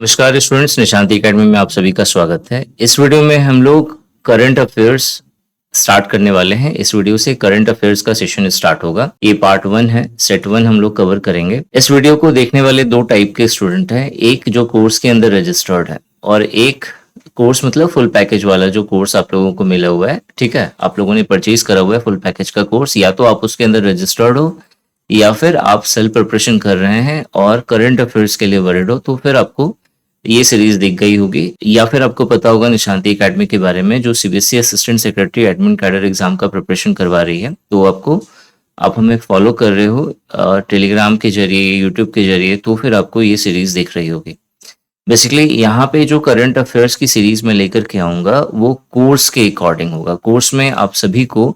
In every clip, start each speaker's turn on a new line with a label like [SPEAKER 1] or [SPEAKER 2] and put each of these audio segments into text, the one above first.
[SPEAKER 1] नमस्कार students, निशांति academy में आप सभी का स्वागत है। इस वीडियो में हम लोग करंट अफेयर्स स्टार्ट करने वाले हैं। इस वीडियो से करंट अफेयर्स का सेशन स्टार्ट होगा। ये पार्ट 1 है, सेट 1 हम लोग कवर करेंगे। इस वीडियो को देखने वाले दो टाइप के स्टूडेंट हैं, एक जो कोर्स के अंदर रजिस्टर्ड है और एक कोर्स मतलब फुल पैकेज वाला जो कोर्स आप लोगों को मिला हुआ है। ठीक है, आप लोगों ने परचेज करा हुआ है फुल पैकेज का कोर्स, या तो आप उसके अंदर रजिस्टर्ड हो या फिर आप सेल्फ प्रिपरेशन कर रहे हैं और करंट अफेयर्स के लिए वरिड हो, तो फिर आपको ये सीरीज दिख गई होगी। या फिर आपको पता होगा निशांति एकेडमी के बारे में, जो CBSE assistant secretary admin cadre exam का प्रिपरेशन करवा रही है। तो आप हमें फॉलो कर रहे हो टेलीग्राम के जरिए, यूट्यूब के जरिए, तो फिर आपको ये सीरीज दिख रही होगी। बेसिकली यहाँ पे जो करंट अफेयर्स की सीरीज में लेकर के आऊंगा वो कोर्स के अकॉर्डिंग होगा। कोर्स में आप सभी को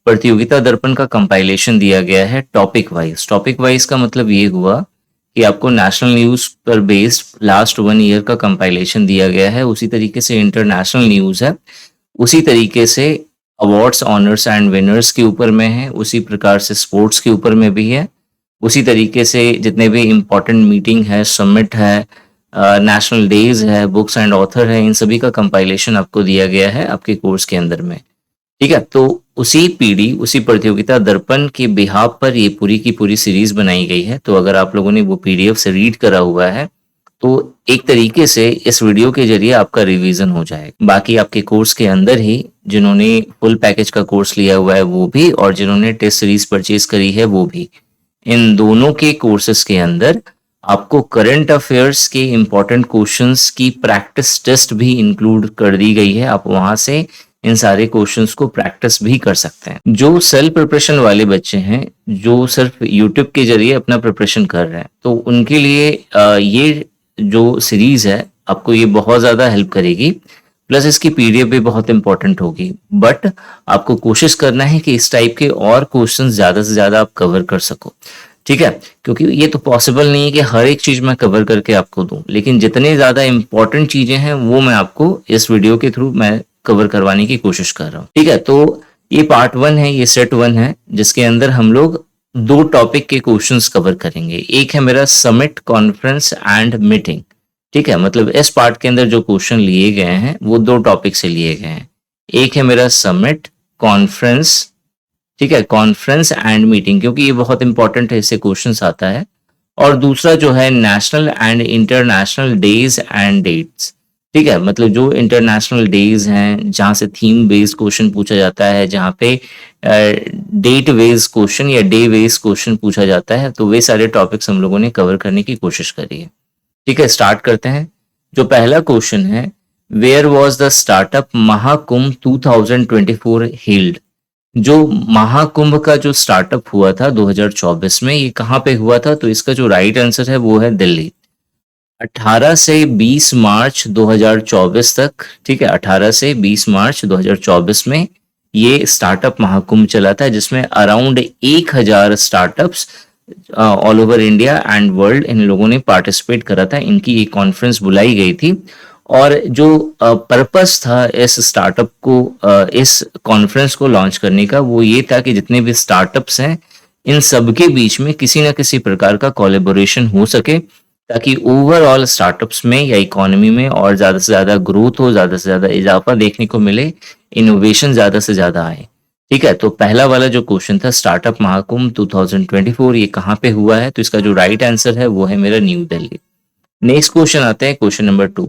[SPEAKER 1] प्रतियोगिता दर्पण का कंपाइलेशन दिया गया है टॉपिक वाइज। टॉपिक वाइज का मतलब ये हुआ कि आपको नेशनल न्यूज पर बेस्ड लास्ट 1 ईयर का कंपाइलेशन दिया गया है। उसी तरीके से इंटरनेशनल न्यूज है, उसी तरीके से अवार्ड्स, ऑनर्स एंड विनर्स के ऊपर में है, उसी प्रकार से स्पोर्ट्स के ऊपर में भी है, उसी तरीके से जितने भी इम्पोर्टेंट मीटिंग है, समिट है, नेशनल डेज है, बुक्स एंड ऑथर है, इन सभी का कंपाइलेशन आपको दिया गया है आपके कोर्स के अंदर में। ठीक है, तो उसी पीडी, उसी प्रतियोगिता दर्पण के बिहाफ पर ये पूरी की पूरी सीरीज बनाई गई है। तो अगर आप लोगों ने वो पीडीएफ से रीड करा हुआ है तो एक तरीके से इस वीडियो के जरिए आपका रिवीजन हो जाएगा। बाकी आपके कोर्स के अंदर ही जिन्होंने फुल पैकेज का कोर्स लिया हुआ है वो भी, और जिन्होंने टेस्ट सीरीज परचेज करी है वो भी, इन दोनों के कोर्सेस के अंदर आपको करंट अफेयर्स के इंपॉर्टेंट क्वेश्चंस की प्रैक्टिस टेस्ट भी इंक्लूड कर दी गई है। आप वहां से इन सारे क्वेश्चंस को प्रैक्टिस भी कर सकते हैं। जो सेल्फ प्रिपरेशन वाले बच्चे हैं, जो सिर्फ यूट्यूब के जरिए अपना प्रिपरेशन कर रहे हैं, तो उनके लिए ये जो सीरीज है आपको ये बहुत ज्यादा हेल्प करेगी। प्लस इसकी पीडीएफ भी बहुत इंपॉर्टेंट होगी। बट आपको कोशिश करना है कि इस टाइप के और क्वेश्चंस ज्यादा से ज्यादा आप कवर कर सको। ठीक है, क्योंकि ये तो पॉसिबल नहीं है कि हर एक चीज मैं कवर करके आपको दूं, लेकिन जितने ज्यादा इंपॉर्टेंट चीजें हैं वो मैं आपको इस वीडियो के थ्रू मैं कवर करवाने की कोशिश कर रहा हूँ। ठीक है, तो ये पार्ट 1 है, ये सेट 1 है, जिसके अंदर हम लोग दो टॉपिक के क्वेश्चंस कवर करेंगे। एक है मेरा समिट, कॉन्फ्रेंस एंड मीटिंग। ठीक है, मतलब इस पार्ट के अंदर जो क्वेश्चन लिए गए हैं वो दो टॉपिक से लिए गए हैं। एक है मेरा समिट, कॉन्फ्रेंस, ठीक है, कॉन्फ्रेंस एंड मीटिंग, क्योंकि ये बहुत इंपॉर्टेंट है, इससे क्वेश्चंस आता है। और दूसरा जो है national and international days and dates. ठीक है, मतलब जो इंटरनेशनल डेज हैं जहां से थीम बेस्ड क्वेश्चन पूछा जाता है, जहां पे डेट बेस्ड क्वेश्चन या डे बेस्ड क्वेश्चन पूछा जाता है, तो वे सारे टॉपिक्स हम लोगों ने कवर करने की कोशिश करी है। ठीक है, स्टार्ट करते हैं। जो पहला क्वेश्चन है, where was the startup Mahakumbh 2024 held. जो महाकुंभ का जो स्टार्टअप हुआ था 2024 में, ये कहाँ पे हुआ था? तो इसका जो राइट आंसर है वो है दिल्ली। 18 से 20 मार्च 2024 तक, ठीक है, 18 से 20 मार्च 2024 में ये स्टार्टअप महाकुंभ चला था, जिसमें around 1000 startups all over India and world in लोगों ने पार्टिसिपेट करा था। इनकी एक कॉन्फ्रेंस बुलाई गई थी और जो पर्पस था इस स्टार्टअप को, इस कॉन्फ्रेंस को लॉन्च करने का, वो ये था कि जितने भी स्टार्टअप्स हैं इन सबके बीच में किसी ना किसी प्रकार का कोलैबोरेशन हो सके, ताकि ओवरऑल स्टार्टअप्स में या इकोनॉमी में और ज्यादा से ज्यादा ग्रोथ हो, ज्यादा से ज्यादा इजाफा देखने को मिले, इनोवेशन ज्यादा से ज्यादा आए। ठीक है, तो पहला वाला जो क्वेश्चन था स्टार्टअप महाकुंभ 2024, ये कहाँ पे हुआ है? तो इसका जो राइट आंसर है वो है मेरा न्यू दिल्ली। नेक्स्ट क्वेश्चन आते हैं क्वेश्चन नंबर 2।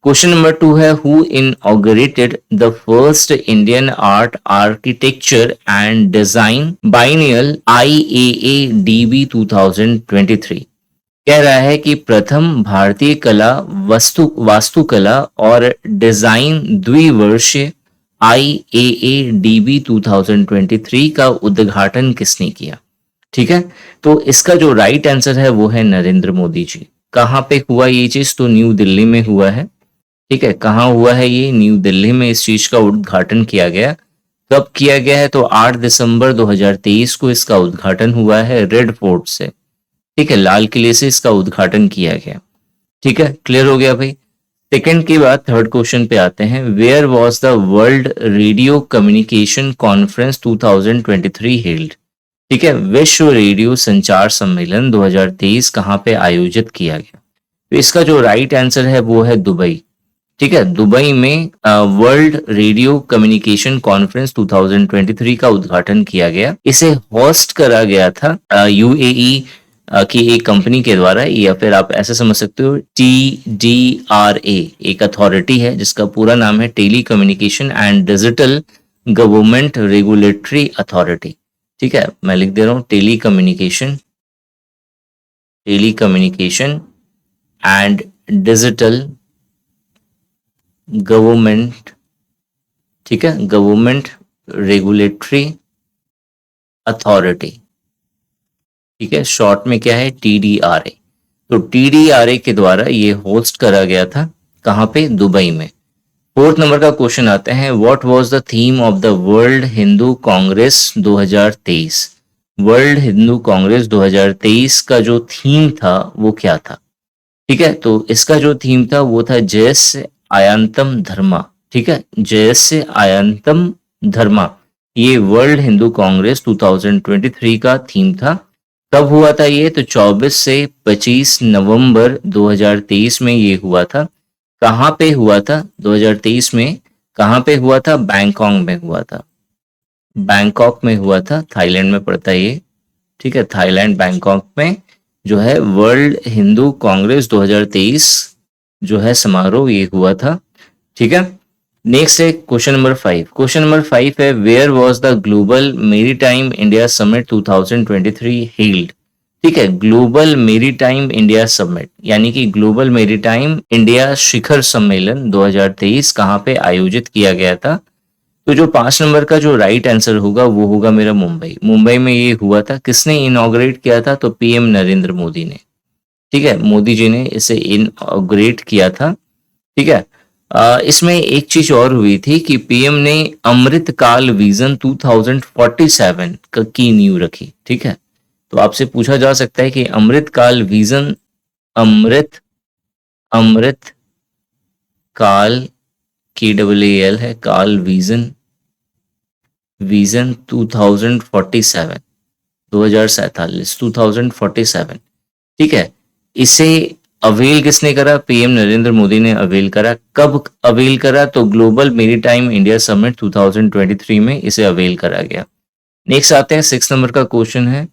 [SPEAKER 1] क्वेश्चन नंबर 2 है, who inaugurated the first Indian art architecture and design biennial IAADB 2023। कह रहा है कि प्रथम भारतीय कला वास्तुकला और डिजाइन द्विवर्षीय IAADB 2023 का उद्घाटन किसने किया? ठीक है, तो इसका जो राइट आंसर है वो है नरेंद्र मोदी जी। कहाँ पे हुआ ये चीज? तो न्यू दिल्ली में हुआ है। ठीक है, कहाँ हुआ है ये? न्यू दिल्ली में इस चीज का उद्घाटन किया गया। कब किया गया है? तो 8 दिसंबर 2023 को इसका उद्घाटन हुआ है रेड फोर्ट से। ठीक है, लाल किले से इसका उद्घाटन किया गया। ठीक है, क्लियर हो गया भाई। सेकंड के बाद थर्ड क्वेश्चन पे आते हैं, where was the world radio communication conference 2023 held. ठीक है, विश्व रेडियो संचार सम्मेलन 2023 कहाँ पे आयोजित किया गया? तो इसका जो राइट आंसर है वो है दुबई। ठीक है, दुबई में वर्ल्ड रेडियो कम्युनिकेशन कॉन्फ्रेंस 2023 का उद्घाटन किया गया। इसे होस्ट करा गया था यूएई की एक कंपनी के द्वारा, या फिर आप ऐसे समझ सकते हो TDRA एक अथॉरिटी है जिसका पूरा नाम है telecommunication and digital government regulatory authority. ठीक है, मैं लिख दे रहा हूँ telecommunication and digital government, ठीक है, गवर्नमेंट रेगुलेटरी अथॉरिटी। ठीक है, शॉर्ट में क्या है, TDRA। तो TDRA के द्वारा ये होस्ट करा गया था, कहां पे, दुबई में। 4th नंबर का क्वेश्चन आते हैं, what was the theme of the world Hindu Congress 2023। World Hindu Congress 2023 का जो थीम था वो क्या था। ठीक है, तो इसका जो थीम था वो था जयस्य आयान्तम धर्मा। ठीक है, जयस्य आयान्तम धर्मा, ये वर्ल्ड हिंदू कांग्रेस 2023 का थीम था। कब हुआ था ये, तो 24 से 25 नवंबर 2023 में ये हुआ था। कहाँ पे हुआ था 2023 में, कहाँ पे हुआ था, बैंकॉक में हुआ था। बैंकॉक में हुआ था, थाईलैंड में पड़ता है ये। ठीक है, थाईलैंड बैंकॉक में जो है वर्ल्ड हिंदू कांग्रेस 2023 जो है समारोह ये हुआ था। ठीक है, नेक्स्ट है क्वेश्चन नंबर 5। क्वेश्चन नंबर 5 है, where was the global maritime India summit 2023 held. ठीक है, ग्लोबल मेरीटाइम इंडिया समिट यानी कि ग्लोबल मेरीटाइम इंडिया शिखर सम्मेलन 2023 कहाँ पे आयोजित किया गया था। तो जो 5 नंबर का जो राइट आंसर होगा वो होगा मेरा मुंबई। मुंबई में ये हुआ था। किसने इनॉग्रेट किया था, तो PM नरेंद्र मोदी ने। ठीक है, मोदी जी ने इसे इनॉग्रेट किया था। ठीक है, इसमें एक चीज और हुई थी कि PM ने अमृत काल विजन 2047 की नींव रखी। ठीक है, तो आपसे पूछा जा सकता है कि अमृत काल विजन, अमृत काल KAAL है, काल विजन 2047 2047। ठीक है, इसे अवेल किसने करा, PM नरेंद्र मोदी ने अवेल करा। कब अवेल करा, तो ग्लोबल मेरीटाइम इंडिया समिट 2023 में इसे अवेल करा गया। नेक्स्ट आते हैं 6 नंबर का क्वेश्चन है,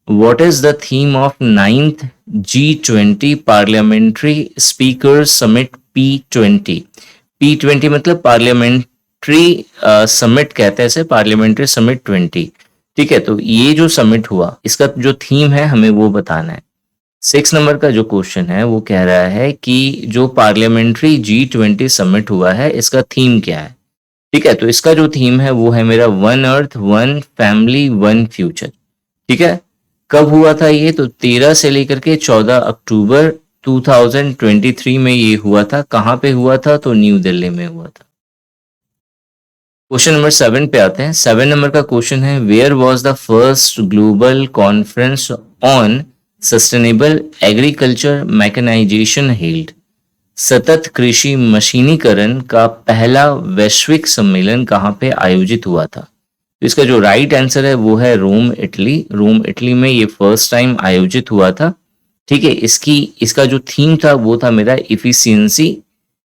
[SPEAKER 1] what is the theme of 9th G20 parliamentary speaker summit P20। P20 मतलब पार्लियामेंट्री समिट कहते हैं इसे, पार्लियामेंट्री समिट 20। ठीक है, तो ये जो समिट हुआ इसका जो थीम है हमें वो बताना है। 6 नंबर का जो क्वेश्चन है वो कह रहा है कि जो पार्लियामेंट्री G20 समिट हुआ है इसका थीम क्या है। ठीक है, तो इसका जो थीम है वो है मेरा one earth one family one future. ठीक है, कब हुआ था ये, तो 13 से लेकर के 14 अक्टूबर 2023 में ये हुआ था। कहाँ पे हुआ था, तो न्यू दिल्ली में हुआ था। क्वेश्चन नंबर 7 पे आते हैं। 7 नंबर का क्वेश्चन है, where was the first global conference on sustainable agriculture mechanisation held. सतत कृषि मशीनीकरण का पहला वैश्विक सम्मेलन कहाँ पे आयोजित हुआ था। तो इसका जो राइट आंसर है वो है रोम, इटली। रोम, इटली में ये फर्स्ट टाइम आयोजित हुआ था। ठीक है, इसका जो थीम था वो था मेरा इफिशियंसी,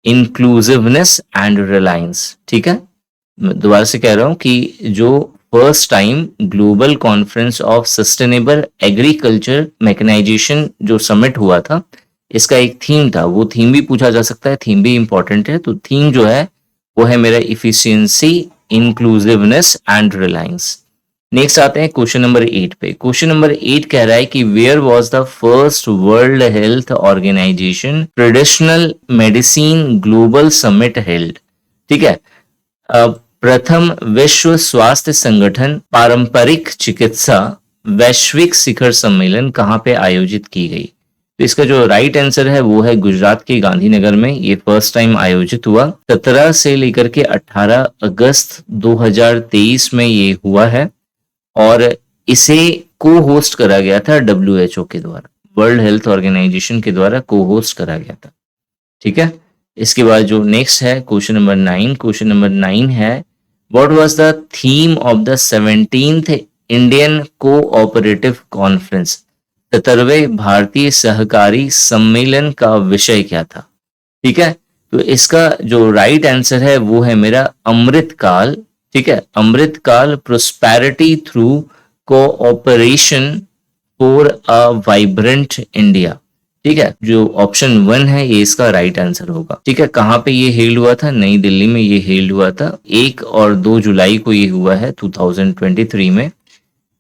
[SPEAKER 1] इंक्लूसिवनेस एंड रिलायंस। ठीक है, मैं दोबारा से कह रहा हूं कि जो first time global conference of sustainable agriculture mechanisation जो समिट हुआ था इसका एक थीम था। वो थीम भी पूछा जा सकता है, थीम भी इंपॉर्टेंट है। तो थीम जो है वो है मेरा efficiency, inclusiveness and Reliance. Next आते हैं क्वेश्चन नंबर 8 पे। क्वेश्चन नंबर 8 कह रहा है कि where was the first world health organisation traditional medicine global summit held. ठीक है, प्रथम विश्व स्वास्थ्य संगठन पारंपरिक चिकित्सा वैश्विक शिखर सम्मेलन कहाँ पे आयोजित की गई। तो इसका जो राइट आंसर है वो है गुजरात के गांधीनगर में ये फर्स्ट टाइम आयोजित हुआ। 17 से लेकर के 18 अगस्त 2023 में ये हुआ है और इसे को होस्ट करा गया था WHO के द्वारा, वर्ल्ड हेल्थ ऑर्गेनाइजेशन के द्वारा को होस्ट करा गया था। ठीक है, इसके बाद जो नेक्स्ट है क्वेश्चन नंबर 9। क्वेश्चन नंबर 9 है, what was the theme of the 17th Indian cooperative conference. 17वें भारतीय सहकारी सम्मेलन का विषय क्या था? ठीक है, तो इसका जो राइट आंसर है वो है मेरा अमृतकाल। ठीक है, Amrit Kaal prosperity through cooperation for a vibrant India. ठीक है, जो ऑप्शन 1 है ये इसका राइट आंसर होगा। ठीक है, कहाँ पे ये हेल्ड हुआ था? नई दिल्ली में ये हेल्ड हुआ था। 1 और 2 जुलाई को ये हुआ है 2023 में।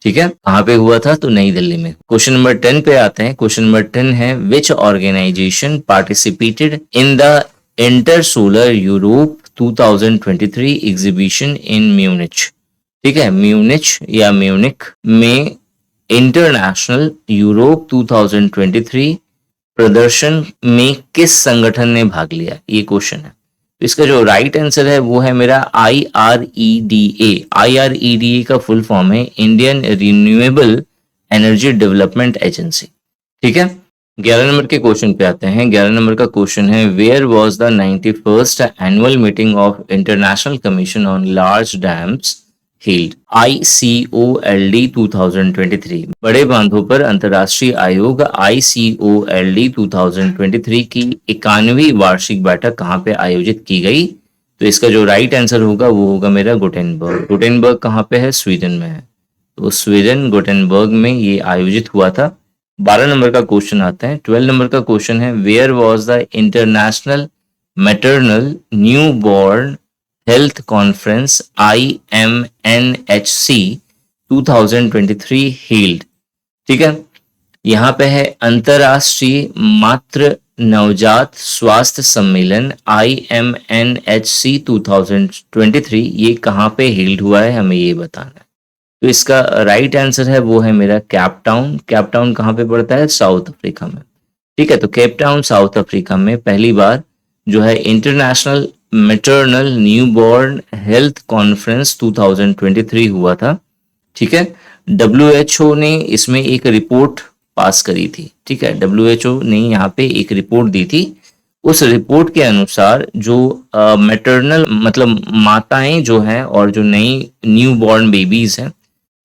[SPEAKER 1] ठीक है, कहाँ पे हुआ था? तो नई दिल्ली में। क्वेश्चन नंबर 10 पे आते हैं। क्वेश्चन नंबर 10 है which organization participated in the Intersolar Europe 2023 exhibition in Munich. ठीक है, म्यूनिच या म्यूनिक में इंटरनेशनल यूरोप 2023 प्रदर्शन में किस संगठन ने भाग लिया? ये क्वेश्चन है। इसका जो राइट आंसर है वो है मेरा IREDA। IREDA का फुल फॉर्म है Indian renewable energy development agency. ठीक है, 11 नंबर के क्वेश्चन पे आते हैं। 11 नंबर का क्वेश्चन है where was the 91st annual meeting of international commission on large dams held? ICOLD 2023। बड़े बांधों पर अंतर्राष्ट्रीय आयोग ICOLD 2023 की 91वीं वार्षिक बैठक कहाँ पे आयोजित की गई? तो इसका जो राइट आंसर होगा वो होगा मेरा गोटेनबर्ग। गोटेनबर्ग कहाँ पे है? स्वीडन में है। तो स्वीडन गोटेनबर्ग में ये आयोजित हुआ था। 12 नंबर का क्वेश्चन आता है। 12 नंबर का क्वेश्चन है where was the international maternal newborn health conference IMNHC 2023 held? ठीक है, यहाँ पे है अंतरराष्ट्रीय मातृ नवजात स्वास्थ्य सम्मेलन IMNHC 2023। ये कहाँ पे हेल्ड हुआ है हमें ये बताना है। तो इसका राइट आंसर है वो है मेरा केप टाउन। केप टाउन कहाँ पे पड़ता है? साउथ अफ्रीका में। ठीक है, तो केप टाउन साउथ अफ्रीका में पहली बार जो है international maternal newborn health conference 2023 हुआ था। ठीक है, WHO ने इसमें एक रिपोर्ट पास करी थी। ठीक है, WHO ने यहाँ पे एक रिपोर्ट दी थी। उस रिपोर्ट के अनुसार जो मैटरनल मतलब माताएं जो हैं और जो नई न्यूबॉर्न बेबीज हैं,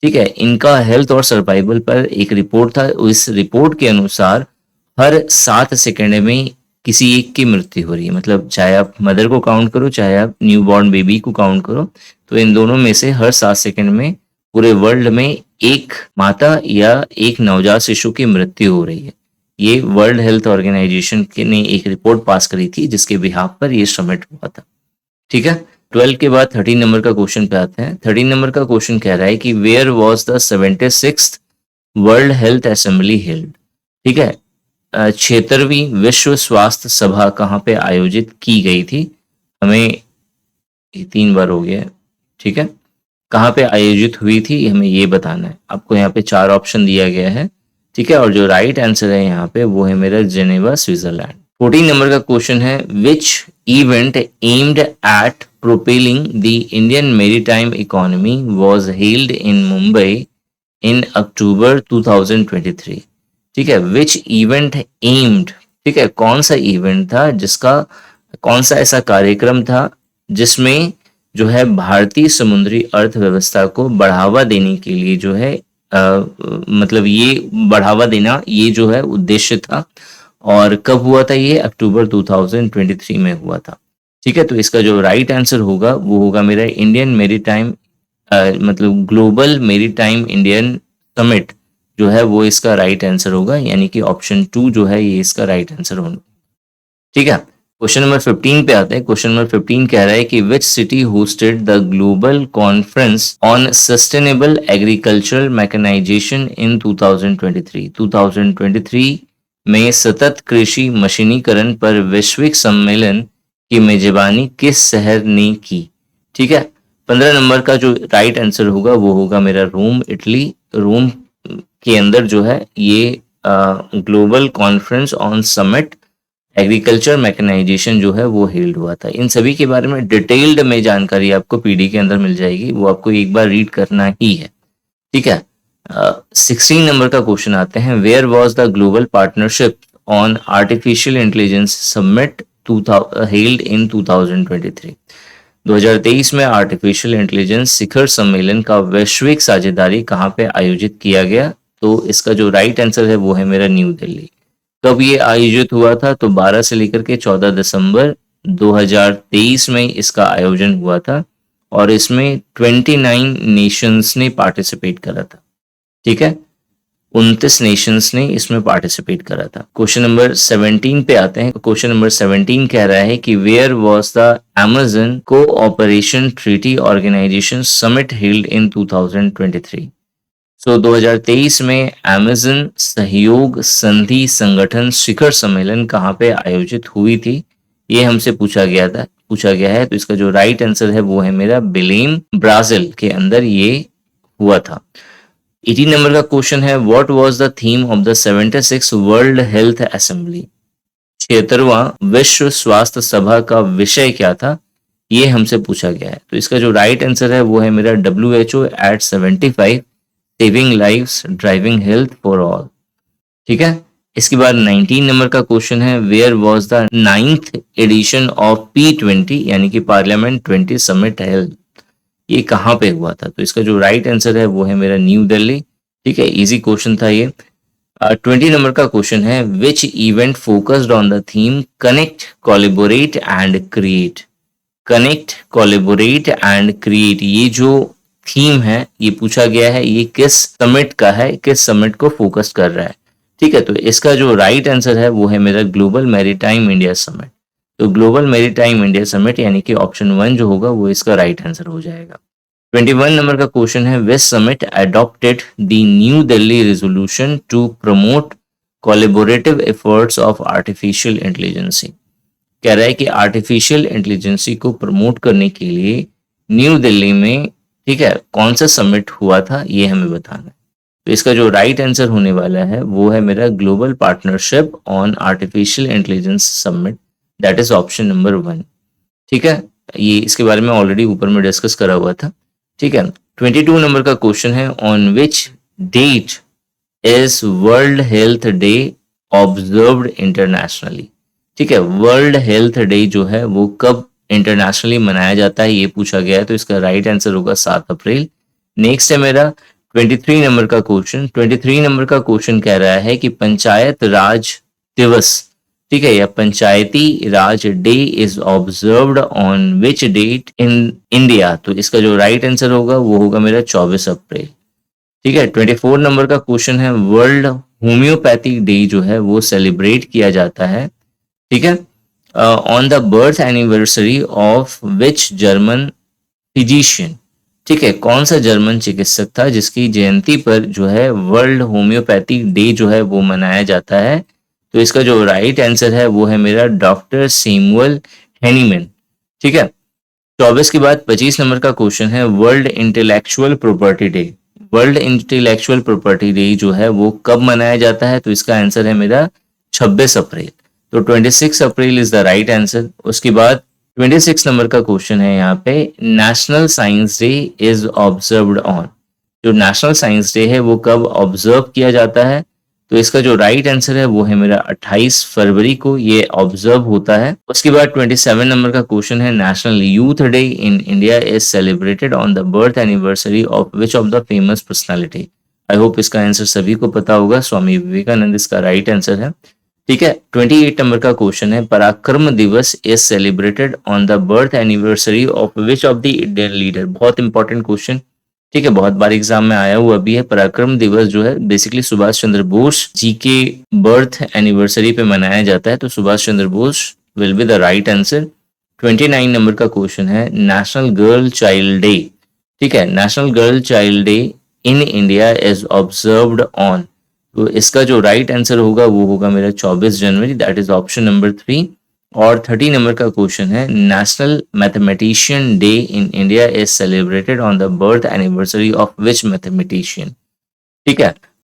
[SPEAKER 1] ठीक है, इनका हेल्थ और सर्वाइवल पर एक रिपोर्ट था। इस रिपोर्ट के अनुसार हर 7 सेकंड में किसी एक की मृत्यु हो रही है। मतलब चाहे आप मदर को काउंट करो चाहे आप न्यूबॉर्न बेबी को काउंट करो, तो इन दोनों में से हर 7 सेकंड में पूरे वर्ल्ड में एक माता या एक नवजात शिशु की मृत्यु हो रही है। ये वर्ल्ड हेल्थ ऑर्गेनाइजेशन ने एक रिपोर्ट पास करी थी जिसके बिहाफ पर ये समिट हुआ था। ठीक है, 12 के बाद 13 नंबर का क्वेश्चन पे आते हैं। 13 नंबर का क्वेश्चन कह रहा है कि where was the 76th world health assembly held? ठीक है, 76वीं विश्व स्वास्थ्य सभा कहाँ पे आयोजित की गई थी? हमें 3 बार हो गया। ठीक है, कहाँ पे आयोजित हुई थी हमें ये बताना है। आपको यहाँ पे 4 ऑप्शन दिया गया है। ठीक है, और जो राइट आंसर है यहाँ पे वो है मेरा जेनेवा स्विट्जरलैंड। 14 नंबर का क्वेश्चन है which event aimed at propelling the Indian maritime economy was held in Mumbai in October 2023? ठीक है, विच इवेंट एम्ड, ठीक है, कौन सा इवेंट था जिसका कौन सा ऐसा कार्यक्रम था जिसमें जो है भारतीय समुद्री अर्थव्यवस्था को बढ़ावा देने के लिए जो है मतलब ये बढ़ावा देना ये जो है उद्देश्य था। और कब हुआ था ये? अक्टूबर 2023 में हुआ था। ठीक है, तो इसका जो राइट आंसर होगा वो होगा मेरा इंडियन मेरीटाइम मतलब ग्लोबल मेरीटाइम इंडियन समिट जो है वो इसका राइट आंसर होगा, यानी कि ऑप्शन 2 जो है ये इसका राइट आंसर होगा। ठीक है, क्वेश्चन नंबर 15 पे आते हैं। क्वेश्चन नंबर 15 कह रहा है कि which city hosted the global conference on sustainable agricultural mechanization in 2023? 2023 में सतत कृषि मशीनीकरण पर वैश्विक सम्मेलन की मेजबानी किस शहर ने की? ठीक है, 15 नंबर का जो राइट आंसर होगा वो होगा मेरा रोम, इटली। रोम के अंदर जो है ये global conference on summit agriculture mechanisation जो है वो हेल्ड हुआ था। इन सभी के बारे में डिटेल्ड में जानकारी आपको पीडी के अंदर मिल जाएगी, वो आपको एक बार रीड करना ही है। ठीक है, 16 नंबर का क्वेश्चन आते हैं। Where was the global partnership on artificial intelligence summit held in 2023? 2023 में आर्टिफिशियल इंटेलिजेंस शिखर सम्मेलन का वैश्विक साझेदारी कहाँ पे आयोजित किया गया? तो इसका जो राइट आंसर है वो है मेरा न्यू दिल्ली। कब ये आयोजित हुआ था? तो 12 से लेकर के 14 दिसंबर 2023 में इसका आयोजन हुआ था और इसमें 29 नेशंस ने पार्टिसिपेट करा था। ठीक है, 29 नेशंस ने इसमें पार्टिसिपेट करा था। क्वेश्चन नंबर 17 पे आते हैं। क्वेश्चन नंबर 17 कह रहा है कि where was the Amazon cooperation treaty organisation summit held in 2023। 2023 में अमेजन सहयोग संधि संगठन शिखर सम्मेलन कहाँ पे आयोजित हुई थी, ये हमसे पूछा गया है। तो इसका जो राइट आंसर है वो है मेरा बेलेम, ब्राजील के अंदर ये हुआ था। 18 नंबर का क्वेश्चन है, what was the theme of the 76 world health assembly. 76वां विश्व स्वास्थ्य सभा का विषय क्या था, ये हमसे पूछा गया है। तो इसका जो राइट आंसर है वो है मेरा WHO at 75 saving lives driving health for all. ठीक है, इसके बाद 19 नंबर का क्वेश्चन है, where was the 9th edition of P20 यानी कि पार्लियामेंट 20 समिट हेल्ड, ये कहाँ पे हुआ था। तो इसका जो राइट आंसर है वो है मेरा न्यू दिल्ली। ठीक है, इजी क्वेश्चन था ये। 20 नंबर का क्वेश्चन है, which event focused on the theme connect collaborate and create. Connect collaborate and create, ये जो थीम है ये पूछा गया है, ये किस समिट का है, किस समिट को फोकस कर रहा है। ठीक है, तो इसका जो राइट आंसर है वो है मेरा ग्लोबल मैरीटाइम इंडिया समिट। तो ग्लोबल मैरीटाइम इंडिया समिट यानी कि ऑप्शन 1 जो होगा वो इसका राइट आंसर हो जाएगा। 21 नंबर का क्वेश्चन है, which summit adopted the new Delhi resolution to promote collaborative efforts of artificial intelligence. कह रहा है कि आर्टिफिशियल इंटेलिजेंसी को प्रमोट करने के लिए न्यू दिल्ली में, ठीक है, कौन सा समिट हुआ था ये हमें बताना है। तो इसका जो राइट आंसर होने वाला है वो है मेरा global partnership on artificial intelligence summit, that is option number 1। ठीक है, ये इसके बारे में ऑलरेडी ऊपर में डिस्कस करा हुआ था। ठीक है, 22 नंबर का क्वेश्चन है, on which date is world health day observed internationally. ठीक है, वर्ल्ड हेल्थ डे जो है वो कब इंटरनेशनली मनाया जाता है ये पूछा गया है। तो इसका राइट आंसर होगा 7 अप्रैल। नेक्स्ट है मेरा 23 नंबर का क्वेश्चन। 23 नंबर का क्वेश्चन कह रहा है कि पंचायत राज दिवस, ठीक है, या Panchayati Raj day is observed on which date in India. तो इसका जो राइट आंसर होगा वो होगा मेरा 24 अप्रैल। ठीक है, 24 नंबर का क्वेश्चन है, वर्ल्ड होम्योपैथी डे जो है वो सेलिब्रेट किया जाता है, ठीक है, on the birth anniversary of which German physician. ठीक है, कौन सा जर्मन चिकित्सक था जिसकी जयंती पर जो है वर्ल्ड होम्योपैथी डे जो है वो मनाया जाता है। तो इसका जो राइट आंसर है वो है मेरा डॉक्टर सैमुअल हैनीमैन। ठीक है, 24 के बाद 25 नंबर का क्वेश्चन है, world intellectual property day. World intellectual property day जो है वो कब मनाया जाता है। तो इसका आंसर है मेरा 26 अप्रैल। तो 26 April is the right answer. उसके बाद 26 नंबर का क्वेश्चन है यहाँ पे, national science day is observed on. जो नेशनल साइंस डे है वो कब ऑब्जर्व किया जाता है। तो इसका जो राइट आंसर है वो है मेरा 28 फरवरी को ये ऑब्जर्व होता है। उसके बाद 27 नंबर का क्वेश्चन है, national youth day in India is celebrated on the birth anniversary of which of the famous personality. I hope इसका आंसर सभी को पता होगा, स्वामी विवेकानंद इसका राइट आंसर है। ठीक है, 28 नंबर का क्वेश्चन है, पराक्रम दिवस is celebrated on the birth anniversary of which of the Indian leader. बहुत इंपॉर्टेंट क्वेश्चन, ठीक है, बहुत बार एग्जाम में आया हुआ भी है। पराक्रम दिवस जो है बेसिकली सुभाष चंद्र बोस जी के बर्थ एनिवर्सरी पे मनाया जाता है। तो Subhash Chandra Bose will be the right answer. 29 number का क्वेश्चन है, नेशनल गर्ल चाइल्ड डे। ठीक है, national girl child day in India is observed on. तो इसका जो राइट आंसर होगा वो होगा मेरा 24 जनवरी, दैट इज ऑप्शन नंबर 3। और 30 नंबर का क्वेश्चन है, national mathematician day in India is celebrated on the birth anniversary of which mathematician. ठीक है,